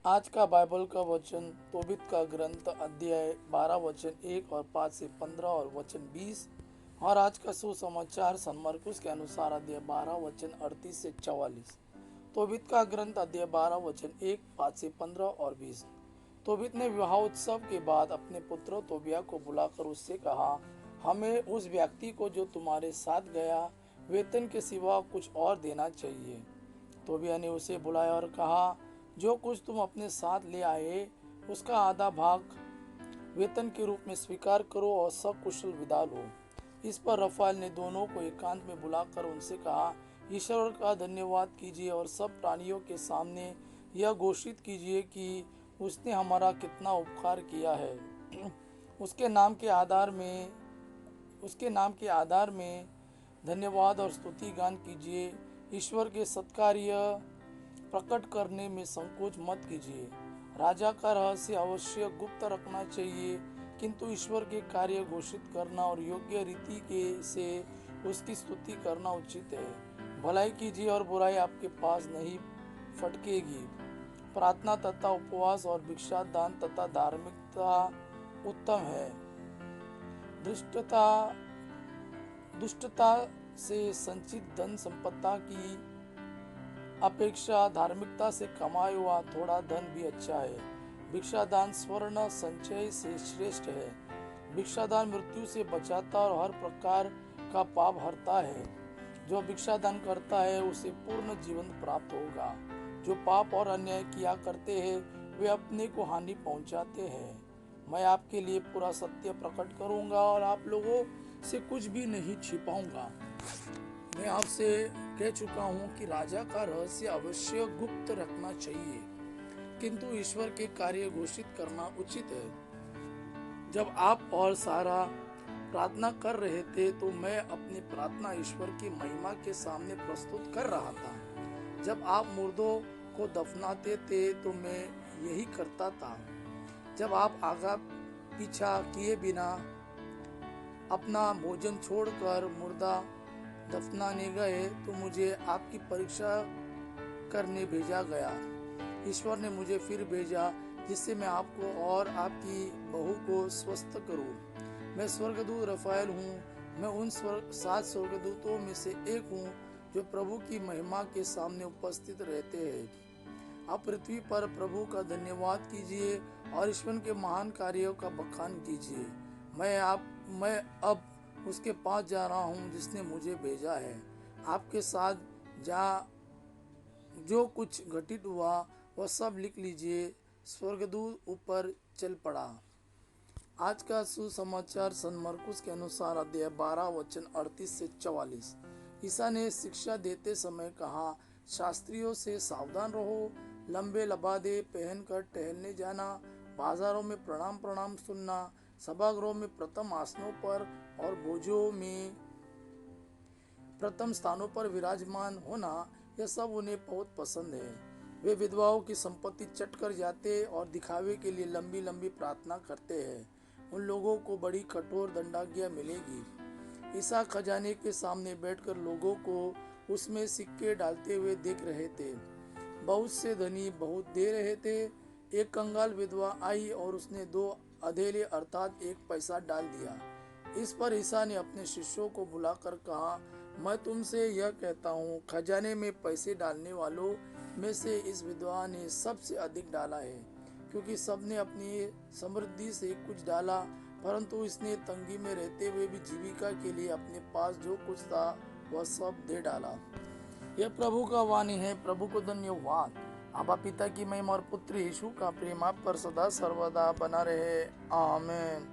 आज का बाइबल का वचन तोबित का ग्रंथ अध्याय 12 वचन 1 और 5 से 15 और वचन 20। और आज का सुसमाचार सन मरकुस के अनुसार अध्याय 12 वचन 38 से 44। तोबित का ग्रंथ अध्याय 12 वचन 1 5 से 15 और 20। तोबित ने विवाह उत्सव के बाद अपने पुत्र तोबिया को बुलाकर उससे कहा, हमें उस व्यक्ति को जो तुम्हारे साथ गया वेतन के सिवा कुछ और देना चाहिए। तोबिया ने उसे बुलाया और कहा, जो कुछ तुम अपने साथ ले आए उसका आधा भाग वेतन के रूप में स्वीकार करो और सब कुशल विदा लो। इस पर रफाएल ने दोनों को एकांत में बुलाकर उनसे कहा, ईश्वर का धन्यवाद कीजिए और सब प्राणियों के सामने यह घोषित कीजिए कि उसने हमारा कितना उपकार किया है। उसके नाम के आधार में धन्यवाद और स्तुति गान कीजिए। ईश्वर के सत्कार्य प्रकट करने में संकोच मत कीजिए। राजा का रहस्य अवश्य गुप्त रखना चाहिए, किंतु ईश्वर के कार्य घोषित करना और योग्य रीति के से उसकी स्तुति करना उचित है। भलाई कीजिए और बुराई आपके पास नहीं फटकेगी। प्रार्थना तथा उपवास और भिक्षा दान तथा धार्मिकता उत्तम है। दुष्टता से संचित धन संपत्ति की अपेक्षा धार्मिकता से कमाया हुआ थोड़ा धन भी अच्छा है। भिक्षादान स्वर्ण संचय से श्रेष्ठ है। भिक्षादान मृत्यु से बचाता और हर प्रकार का पाप हरता है। जो भिक्षादान करता है उसे पूर्ण जीवन प्राप्त होगा। जो पाप और अन्याय किया करते हैं वे अपने को हानि पहुंचाते हैं। मैं आपके लिए पूरा सत्य प्रकट करूंगा और आप लोगों से कुछ भी नहीं छिपाऊंगा। मैं आपसे कह चुका हूँ कि राजा का रहस्य अवश्य गुप्त रखना चाहिए, किंतु ईश्वर के कार्य घोषित करना उचित है। जब आप और सारा प्रार्थना कर रहे थे तो मैं अपनी प्रार्थना ईश्वर की महिमा के सामने प्रस्तुत कर रहा था। जब आप मुर्दों को दफनाते थे तो मैं यही करता था। जब आप आगा पीछा किए बिना अपना भोजन छोड़कर मुर्दा दफनाने गए तो मुझे आपकी परीक्षा करने भेजा गया। ईश्वर ने मुझे फिर भेजा जिससे मैं आपको और आपकी बहू को स्वस्थ करूं। मैं स्वर्गदूत रफाएल हूँ। मैं उन 7 स्वर्गदूतों में से एक हूँ जो प्रभु की महिमा के सामने उपस्थित रहते हैं। आप पृथ्वी पर प्रभु का धन्यवाद कीजिए और ईश्वर के महान कार्यों का बखान कीजिए। मैं अब उसके पास जा रहा हूँ जिसने मुझे भेजा है। आपके साथ जो कुछ घटित हुआ वह सब लिख लीजिए। स्वर्गदूत ऊपर चल पड़ा। आज का सुसमाचार सन मरकुस के अनुसार अध्याय 12 वचन 38 से 44। ईसा ने शिक्षा देते समय कहा, शास्त्रियों से सावधान रहो। लंबे लबादे पहनकर टहलने जाना, बाजारों में प्रणाम सुनना, सभागृहों में प्रथम आसनों पर और भोजों में प्रथम स्थानों पर विराजमान होना, यह सब उन्हें बहुत पसंद है। वे विधवाओं की संपत्ति चट कर जाते और दिखावे के लिए लंबी लंबी प्रार्थना करते हैं। उन लोगों को बड़ी कठोर दंडाज्ञा मिलेगी। ईसा खजाने के सामने बैठकर लोगों को उसमें सिक्के डालते हुए देख रहे थे। बहुत से धनी बहुत दे रहे थे। एक कंगाल विधवा आई और उसने 2 अधेले अर्थात 1 पैसा डाल दिया। इस पर ईसा ने अपने शिष्यों को बुलाकर कहा, मैं तुमसे यह कहता हूँ, खजाने में पैसे डालने वालों में से इस विधवा ने सबसे अधिक डाला है, क्योंकि सबने अपनी समृद्धि से कुछ डाला, परंतु इसने तंगी में रहते हुए भी जीविका के लिए अपने पास जो कुछ था वह सब दे डाला। यह प्रभु का वाणी है। प्रभु को धन्यवाद। आबा पिता की महिमा और पुत्र यीशु का प्रेम आप पर सदा सर्वदा बना रहे। आमीन।